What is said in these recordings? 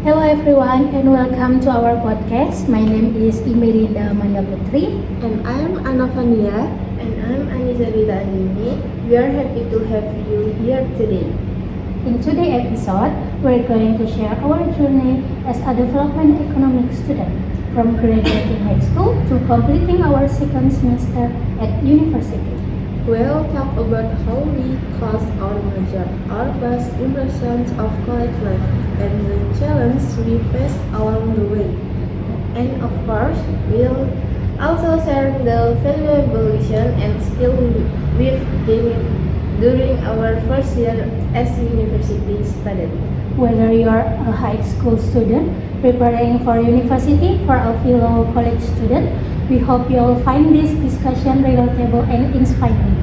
Hello everyone and welcome to our podcast. My name is Imelda Amanda Putri. And I'm Anavania. And I'm Anizarita Anini. We are happy to have you here today. In today's episode, we're going to share our journey as a development economics student from graduating high school to completing our second semester at university. We'll talk about how we chose our major, our first impressions of college life, and the challenges we faced along the way. And of course, we'll also share the valuable lesson and skill we've gained during our first year as university student. Whether you're a high school student preparing for university or a fellow college student, we hope you'll find this discussion relatable and inspiring.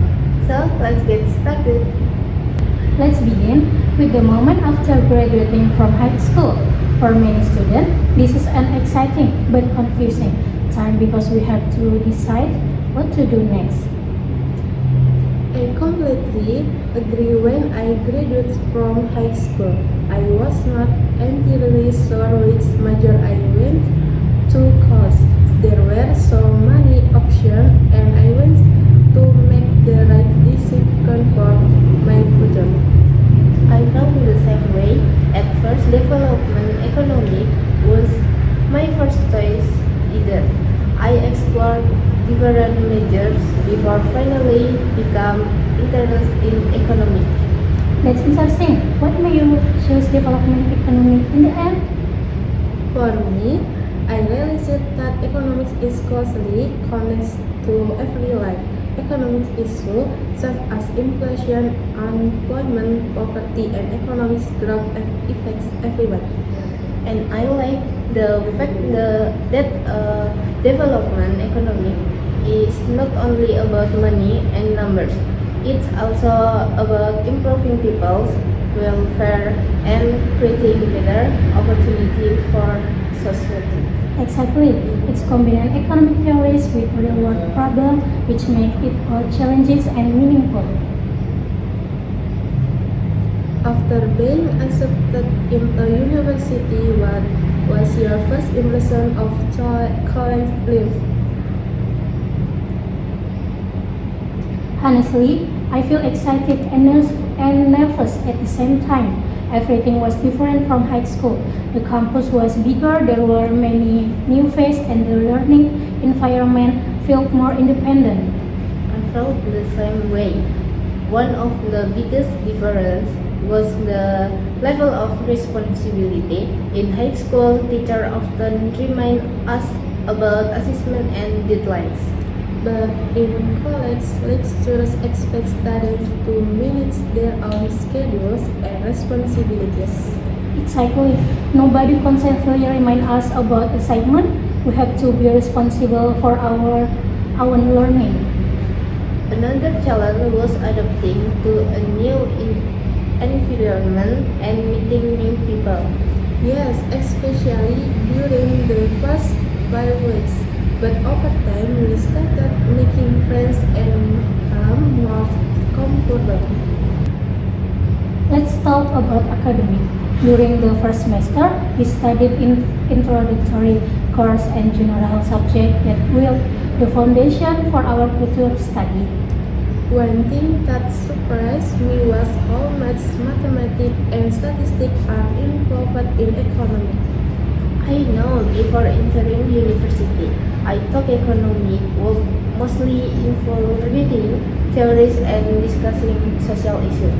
So let's get started. Let's begin with the moment after graduating from high school. For many students, this is an exciting but confusing time because we have to decide what to do next. I completely agree. When I graduated from high school, I was not entirely sure which major I went to cause there were so many options and I went to make the right decision for my future. I felt the same way. At first, development economic was my first choice either. I explored different majors before finally become interested in economics. That's interesting. What made you choose development economic in the end? For me, I realized that economics is closely connected to every life. Economic issues such as inflation, unemployment, poverty, and economic growth affects everyone. And I like the fact that development economic is not only about money and numbers. It's also about improving people's welfare and creating better opportunity for society. Exactly. It's combining economic theories with real-world problems which make it both challenges and meaningful. After being accepted into university, what was your first impression of college life? Honestly, I feel excited and nervous at the same time. Everything was different from high school. The campus was bigger, there were many new faces, and the learning environment felt more independent. I felt the same way. One of the biggest difference was the level of responsibility. In high school, teachers often remind us about assessment and deadlines. But in college, lecturers expect students to manage their own schedules and responsibilities. Exactly. Nobody constantly remind us about assignment. We have to be responsible for our own learning. Another challenge was adapting to a new environment and meeting new people. Yes, especially during the first 5 weeks. But over time, we started making friends and become more comfortable. Let's talk about academic. During the first semester, we studied in introductory course and general subject that built the foundation for our future study. One thing that surprised me was how much mathematics and statistics are involved in economics. I know before entering university, I thought economy would mostly involve reading theories and discussing social issues.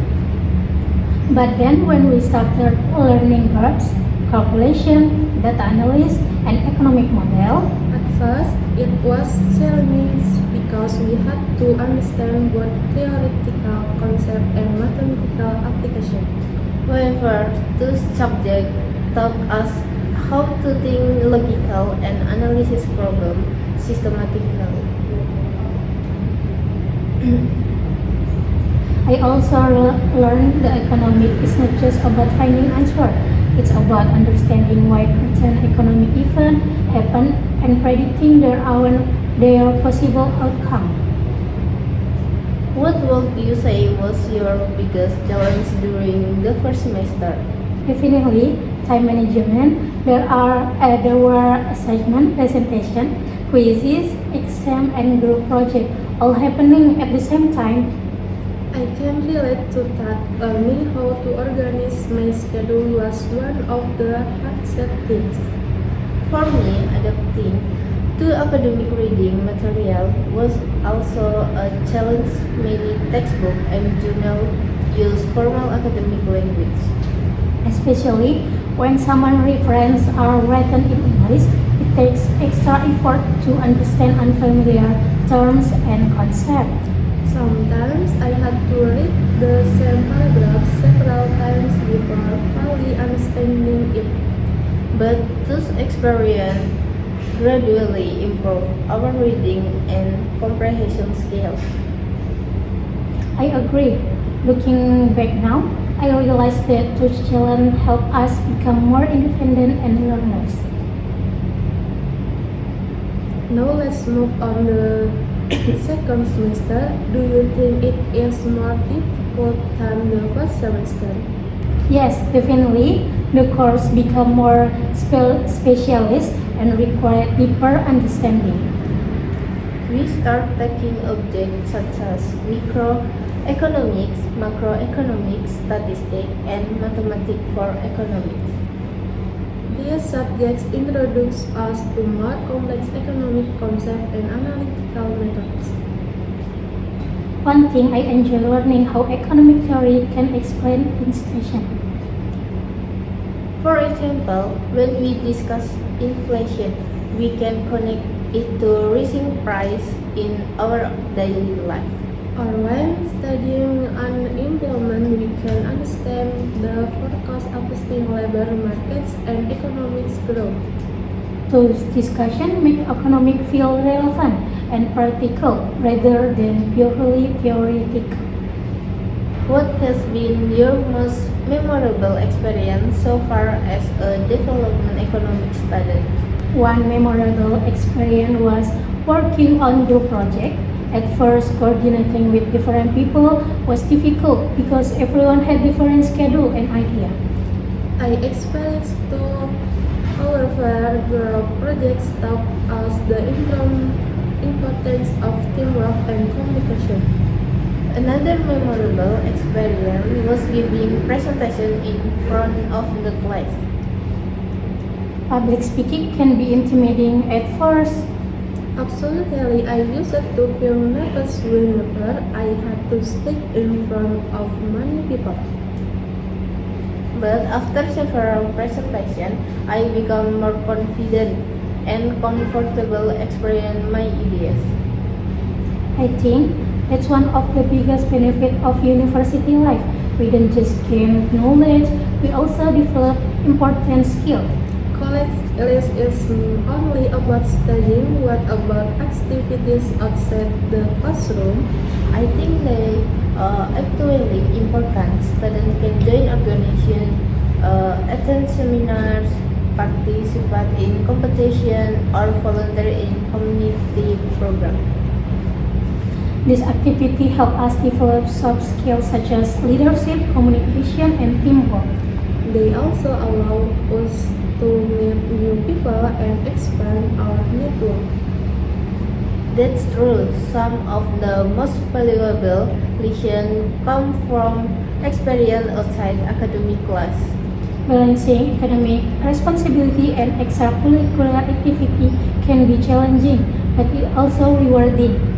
But then when we started learning verbs, calculation, data analysis, and economic model, At first, it was challenging because we had to understand both theoretical concept and mathematical application. However, those subjects taught us how to think logical and analysis problem systematically. I also learned the economic is not just about finding answer. It's about understanding why certain economic events happen and predicting their possible outcome. What would you say was your biggest challenge during the first semester? Definitely, time management. There were assignment, presentation, quizzes, exam, and group project all happening at the same time. I can relate to that. Learning how to organize my schedule was one of the hardest things. For me, adapting to academic reading material was also a challenge. Many textbook and journal use formal academic language. Especially when some references are written in English, it takes extra effort to understand unfamiliar terms and concepts. Sometimes I had to read the same paragraph several times before fully understanding it. But those experiences gradually improve our reading and comprehension skills. I agree. Looking back now, I realize that those challenges help us become more independent and learners. Now let's move on the second semester. Do you think it is more difficult than the first semester? Yes, definitely. The course become more specialist and require deeper understanding. We start taking objects such as microeconomics, macroeconomics, statistics, and mathematics for economics. These subjects introduce us to more complex economic concepts and analytical methods. One thing I enjoy learning how economic theory can explain inflation. For example, when we discuss inflation, we can connect it to rising price in our daily life. Or when studying unemployment, we can understand the forecast affecting labor markets and economic growth. Those discussions make economic feel relevant and practical rather than purely theoretical. What has been your most memorable experience so far as a development economic student? One memorable experience was working on group project. At first, coordinating with different people was difficult because everyone had different schedule and idea. I experienced to however group projects taught us the importance of teamwork and communication. Another memorable experience was giving presentation in front of the class. Public speaking can be intimidating at first. Absolutely, I used to feel nervous whenever I had to speak in front of many people. But after several presentations, I become more confident and comfortable expressing my ideas. I think that's one of the biggest benefits of university life. We don't just gain knowledge, we also develop important skills. College is only about studying. What about activities outside the classroom? I think they are actually important. Students can join organizations, attend seminars, participate in competition, or volunteer in community programs. This activity help us develop soft skills such as leadership, communication, and teamwork. They also allow us to meet new people and expand our network. That's true. Some of the most valuable lessons come from experience outside academic class. Balancing academic responsibility and extracurricular activity can be challenging, but it also rewarding.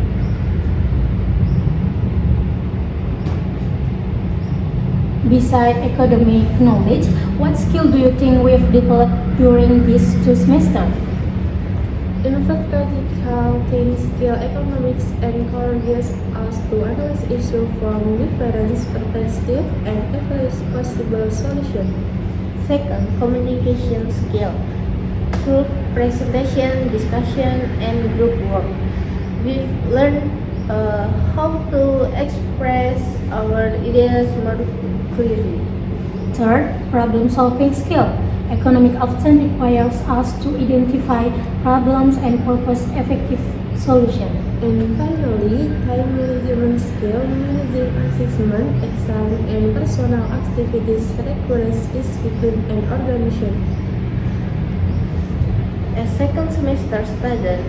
Besides academic knowledge, what skill do you think we've developed during these 2 semesters? Critical thinking skill economics encourages us to analyze issues from different perspectives and evaluate possible solutions. Second, communication skill. Through presentation, discussion, and group work, we've learned how to express our ideas more clearly. Third, problem-solving skill. Economic often requires us to identify problems and propose effective solutions. And finally, time management skill, managing assessment, exam, and personal activities requires discipline and organization. As second semester student,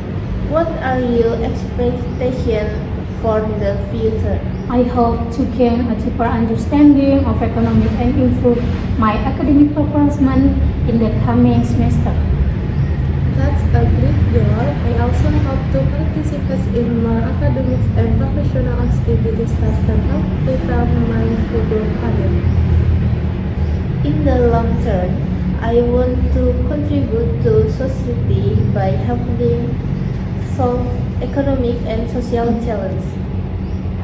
what are your expectations for the future? I hope to gain a deeper understanding of economic and improve my academic performance in the coming semester. That's a great goal. I also hope to participate in more academic and professional activities that can help prepare my future career. In the long term, I want to contribute to society by helping solve economic and social challenges.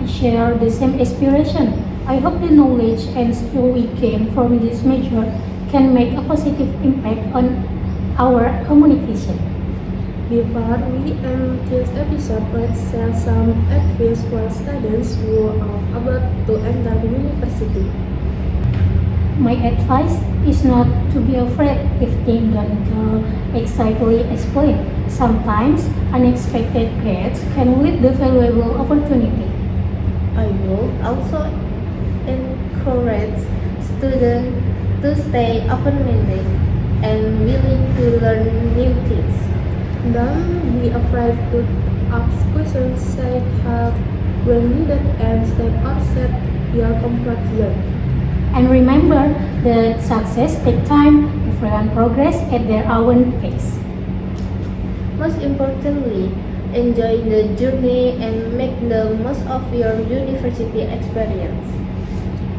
I share the same aspiration. I hope the knowledge and skill we gain from this major can make a positive impact on our communication. Before we end this episode, let's share some advice for students who are about to enter university. My advice is not to be afraid if things don't go exactly as planned. Sometimes unexpected paths can lead to valuable opportunity. I will also encourage students to stay open-minded and willing to learn new things. Don't be afraid to ask questions, seek help when needed, and step outside your comfort zone. And remember that success takes time, everyone progress at their own pace. Most importantly, enjoy the journey and make the most of your university experience.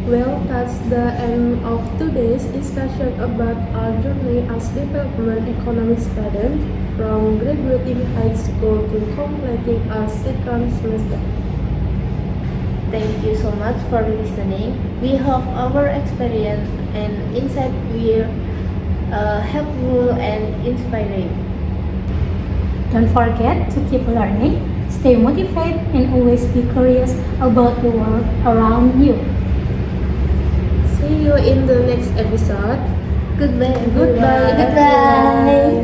Well, that's the end of today's discussion about our journey as development economic student from graduating high school to completing our second semester. Thank you so much for listening. We hope our experience and insight will helpful and inspiring. Don't forget to keep learning, stay motivated, and always be curious about the world around you. See you in the next episode. Goodbye, everyone. Goodbye. Goodbye.